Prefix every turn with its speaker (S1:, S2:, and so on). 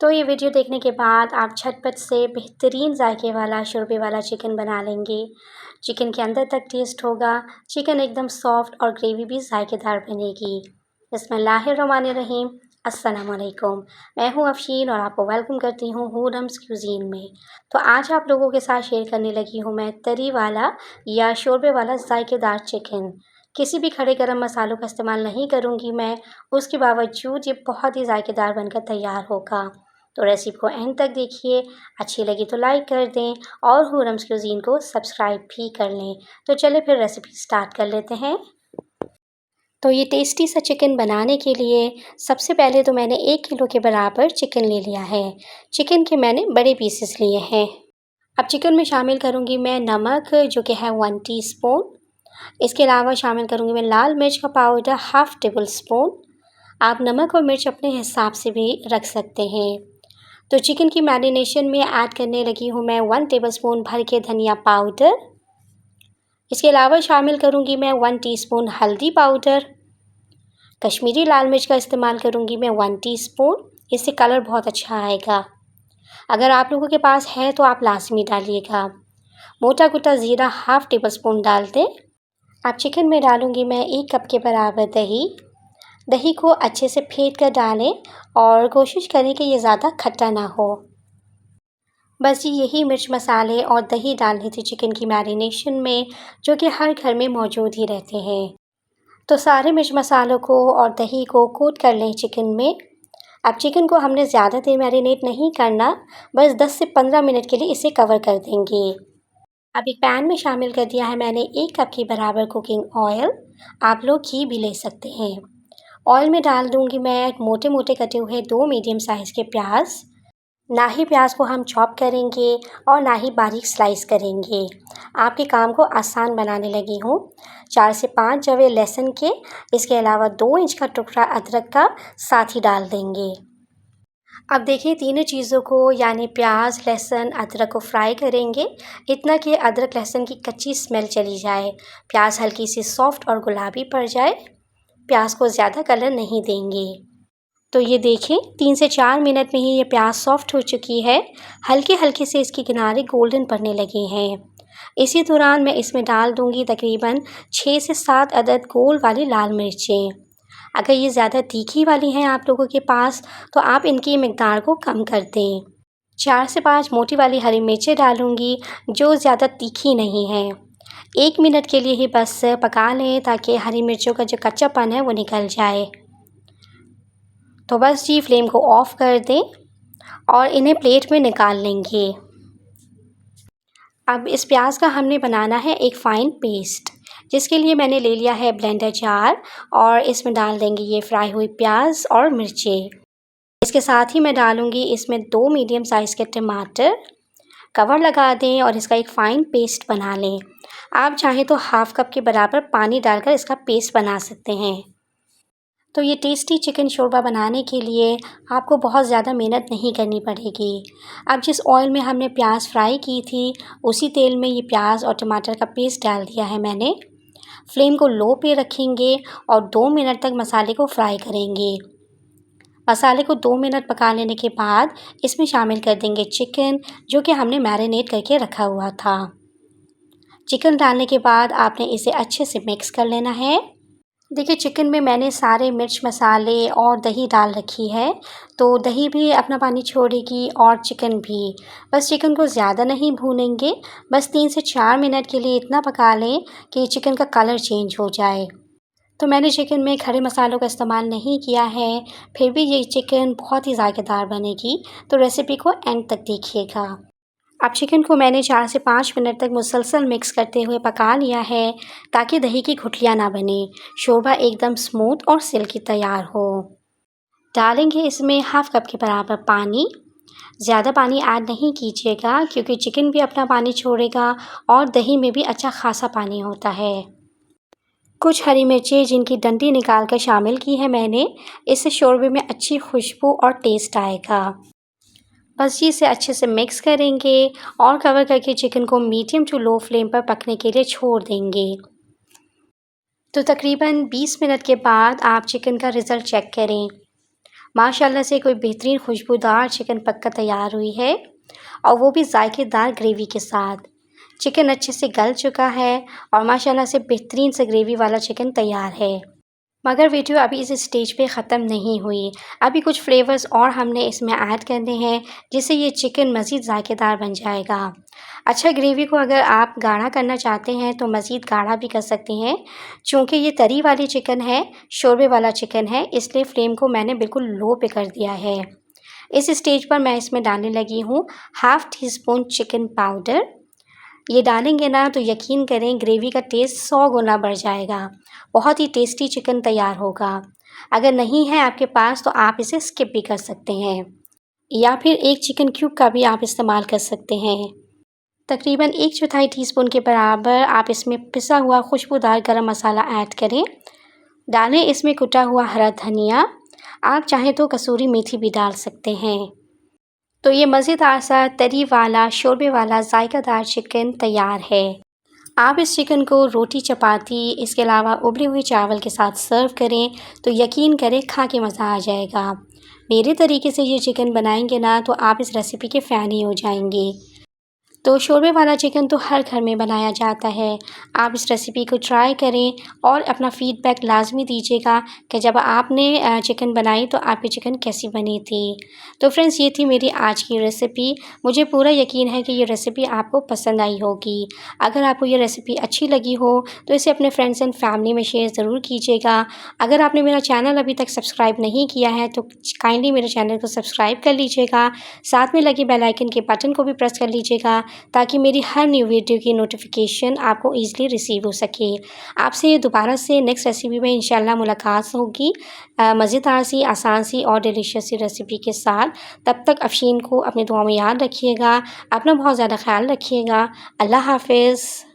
S1: तो ये वीडियो देखने के बाद आप झटपट से बेहतरीन जायके वाला शोरबे वाला चिकन बना लेंगे। चिकन के अंदर तक टेस्ट होगा, चिकन एकदम सॉफ्ट और ग्रेवी भी जायकेदार बनेगी। बिस्मिल्लाहिर्रहमानिर्रहीम, अस्सलाम वालेकुम। मैं हूँ अफशीन और आपको वेलकम करती हूँ हूरम्स क्यूजीन में। तो आज आप लोगों के साथ शेयर करने लगी हूँ मैं तरी वाला या शोरबे वाला जायकेदार चिकन। किसी भी खड़े गरम मसालों का इस्तेमाल नहीं करूँगी मैं, उसके बावजूद ये बहुत ही जायकेदार बनकर तैयार होगा। तो रेसिपी को एंड तक देखिए, अच्छी लगी तो लाइक कर दें और हूरम्स क्यूजीन को सब्सक्राइब भी कर लें। तो चलिए फिर रेसिपी स्टार्ट कर लेते हैं। तो ये टेस्टी सा चिकन बनाने के लिए सबसे पहले तो मैंने 1 किलो के बराबर चिकन ले लिया है। चिकन के मैंने बड़े पीसेस लिए हैं। अब चिकन में शामिल करूँगी मैं नमक, जो कि है 1 टीस्पून। इसके अलावा शामिल करूँगी मैं लाल मिर्च का पाउडर हाफ़ टेबल स्पून। आप नमक और मिर्च अपने हिसाब से भी रख सकते हैं। तो चिकन की मैरिनेशन में ऐड करने लगी हूँ मैं 1 टेबलस्पून भर के धनिया पाउडर। इसके अलावा शामिल करूँगी मैं 1 टीस्पून हल्दी पाउडर। कश्मीरी लाल मिर्च का इस्तेमाल करूँगी मैं 1 टीस्पून, इससे कलर बहुत अच्छा आएगा। अगर आप लोगों के पास है तो आप लाजमी डालिएगा। मोटा कुटा ज़ीरा हाफ़ टेबलस्पून डाल दें। अब चिकन में डालूँगी मैं 1 कप के बराबर दही। दही को अच्छे से फेंट कर डालें और कोशिश करें कि ये ज़्यादा खट्टा ना हो। बस यही मिर्च मसाले और दही डालनी थी चिकन की मैरिनेशन में, जो कि हर घर में मौजूद ही रहते हैं। तो सारे मिर्च मसालों को और दही को कोट कर लें चिकन में। अब चिकन को हमने ज़्यादा देर मैरिनेट नहीं करना, बस 10 से 15 मिनट के लिए इसे कवर कर देंगे। अब एक पैन में शामिल कर दिया है मैंने 1 कप के बराबर कुकिंग ऑयल। आप लोग घी भी ले सकते हैं। ऑयल में डाल दूँगी मैं मोटे मोटे कटे हुए 2 मीडियम साइज़ के प्याज। ना ही प्याज को हम चॉप करेंगे और ना ही बारीक स्लाइस करेंगे। आपके काम को आसान बनाने लगी हूँ। 4 से 5 जवे लहसुन के, इसके अलावा 2 इंच का टुकड़ा अदरक का साथ ही डाल देंगे। अब देखिए तीनों चीज़ों को यानी प्याज, लहसुन, अदरक को फ्राई करेंगे, इतना कि अदरक लहसुन की कच्ची स्मेल चली जाए, प्याज हल्की सी सॉफ्ट और गुलाबी पड़ जाए। प्याज को ज़्यादा कलर नहीं देंगे। तो ये देखें 3 से 4 मिनट में ही ये प्याज सॉफ्ट हो चुकी है। हल्के हल्के से इसके किनारे गोल्डन पड़ने लगे हैं। इसी दौरान मैं इसमें डाल दूंगी तकरीबन 6 से 7 अदद गोल वाली लाल मिर्चें। अगर ये ज़्यादा तीखी वाली हैं आप लोगों के पास तो आप इनकी मिकदार को कम कर दें। 4 से 5 मोटी वाली हरी मिर्चें डालूंगी, जो ज़्यादा तीखी नहीं हैं। 1 मिनट के लिए ही बस पका लें ताकि हरी मिर्चों का जो कच्चापन है वो निकल जाए। तो बस जी फ्लेम को ऑफ़ कर दें और इन्हें प्लेट में निकाल लेंगे। अब इस प्याज का हमने बनाना है एक फ़ाइन पेस्ट, जिसके लिए मैंने ले लिया है ब्लेंडर जार और इसमें डाल देंगे ये फ्राई हुई प्याज और मिर्चें। इसके साथ ही मैं डालूँगी इसमें 2 मीडियम साइज़ के टमाटर। कवर लगा दें और इसका एक फ़ाइन पेस्ट बना लें। आप चाहें तो हाफ़ कप के बराबर पानी डालकर इसका पेस्ट बना सकते हैं। तो ये टेस्टी चिकन शोरबा बनाने के लिए आपको बहुत ज़्यादा मेहनत नहीं करनी पड़ेगी। अब जिस ऑयल में हमने प्याज फ्राई की थी, उसी तेल में ये प्याज और टमाटर का पेस्ट डाल दिया है मैंने। फ्लेम को लो पे रखेंगे और 2 मिनट तक मसाले को फ्राई करेंगे। मसाले को 2 मिनट पका लेने के बाद इसमें शामिल कर देंगे चिकन, जो कि हमने मैरिनेट करके रखा हुआ था। चिकन डालने के बाद आपने इसे अच्छे से मिक्स कर लेना है। देखिए चिकन में मैंने सारे मिर्च मसाले और दही डाल रखी है, तो दही भी अपना पानी छोड़ेगी और चिकन भी। बस चिकन को ज़्यादा नहीं भूनेंगे, बस 3 से 4 मिनट के लिए इतना पका लें कि चिकन का कलर चेंज हो जाए। तो मैंने चिकन में खड़े मसालों का इस्तेमाल नहीं किया है, फिर भी ये चिकन बहुत ही जायकेदार बनेगी। तो रेसिपी को एंड तक देखिएगा। अब चिकन को मैंने 4 से 5 मिनट तक मुसलसल मिक्स करते हुए पका लिया है, ताकि दही की गुठलियाँ ना बने, शोरबा एकदम स्मूथ और सिल्की तैयार हो। डालेंगे इसमें हाफ़ कप के बराबर पानी। ज़्यादा पानी ऐड नहीं कीजिएगा क्योंकि चिकन भी अपना पानी छोड़ेगा और दही में भी अच्छा खासा पानी होता है। कुछ हरी मिर्चें जिनकी डंडी निकाल कर शामिल की है मैंने, इससे शोरबे में अच्छी खुशबू और टेस्ट आएगा। बस इसे अच्छे से मिक्स करेंगे और कवर करके चिकन को मीडियम टू लो फ्लेम पर पकने के लिए छोड़ देंगे। तो तकरीबन 20 मिनट के बाद आप चिकन का रिज़ल्ट चेक करें। माशाल्लाह से कोई बेहतरीन खुशबूदार चिकन पक्का तैयार हुई है और वो भी जायकेदार ग्रेवी के साथ। चिकन अच्छे से गल चुका है और माशाल्लाह से बेहतरीन से ग्रेवी वाला चिकन तैयार है। मगर वीडियो अभी इस स्टेज पे ख़त्म नहीं हुई। अभी कुछ फ्लेवर्स और हमने इसमें ऐड करने हैं जिससे ये चिकन मज़ीद जायकेदार बन जाएगा। अच्छा, ग्रेवी को अगर आप गाढ़ा करना चाहते हैं तो मज़ीद गाढ़ा भी कर सकते हैं। चूँकि ये तरी वाली चिकन है, शोरबे वाला चिकन है, इसलिए फ्लेम को मैंने बिल्कुल लो पे कर दिया है। इस स्टेज पर मैं इसमें डालने लगी हूँ half tea spoon chicken powder. ये डालेंगे ना तो यकीन करें ग्रेवी का टेस्ट 100 गुना बढ़ जाएगा। बहुत ही टेस्टी चिकन तैयार होगा। अगर नहीं है आपके पास तो आप इसे स्किप भी कर सकते हैं या फिर एक चिकन क्यूब का भी आप इस्तेमाल कर सकते हैं। तकरीबन 1/4 टीस्पून के बराबर आप इसमें पिसा हुआ खुशबूदार गरम मसाला ऐड करें। डालें इसमें कुटा हुआ हरा धनिया। आप चाहें तो कसूरी मेथी भी डाल सकते हैं। तो ये मज़ेदार सा तरी वाला शोरबे वाला जायकादार चिकन तैयार है। आप इस चिकन को रोटी, चपाती, इसके अलावा उबले हुए चावल के साथ सर्व करें तो यकीन करें खा के मज़ा आ जाएगा। मेरे तरीके से ये चिकन बनाएंगे ना तो आप इस रेसिपी के फ़ैन ही हो जाएंगे। तो शोरबे वाला चिकन तो हर घर में बनाया जाता है। आप इस रेसिपी को ट्राई करें और अपना फ़ीडबैक लाज़मी दीजिएगा कि जब आपने चिकन बनाई तो आपकी चिकन कैसी बनी थी। तो फ्रेंड्स, ये थी मेरी आज की रेसिपी। मुझे पूरा यकीन है कि ये रेसिपी आपको पसंद आई होगी। अगर आपको ये रेसिपी अच्छी लगी हो तो इसे अपने फ्रेंड्स एंड फैमिली में शेयर ज़रूर कीजिएगा। अगर आपने मेरा चैनल अभी तक सब्सक्राइब नहीं किया है तो काइंडली मेरे चैनल को सब्सक्राइब कर लीजिएगा। साथ में लगे बेल आइकन के बटन को भी प्रेस कर लीजिएगा ताकि मेरी हर न्यू वीडियो की नोटिफिकेशन आपको ईज़िली रिसीव हो सके। आपसे दोबारा से नेक्स्ट रेसिपी में इंशाल्लाह मुलाकात होगी मज़ेदार सी, आसान सी और डिलीशियस सी रेसिपी के साथ। तब तक अफ़शीन को अपनी दुआ में याद रखिएगा। अपना बहुत ज़्यादा ख़्याल रखिएगा। अल्लाह हाफ़िज़।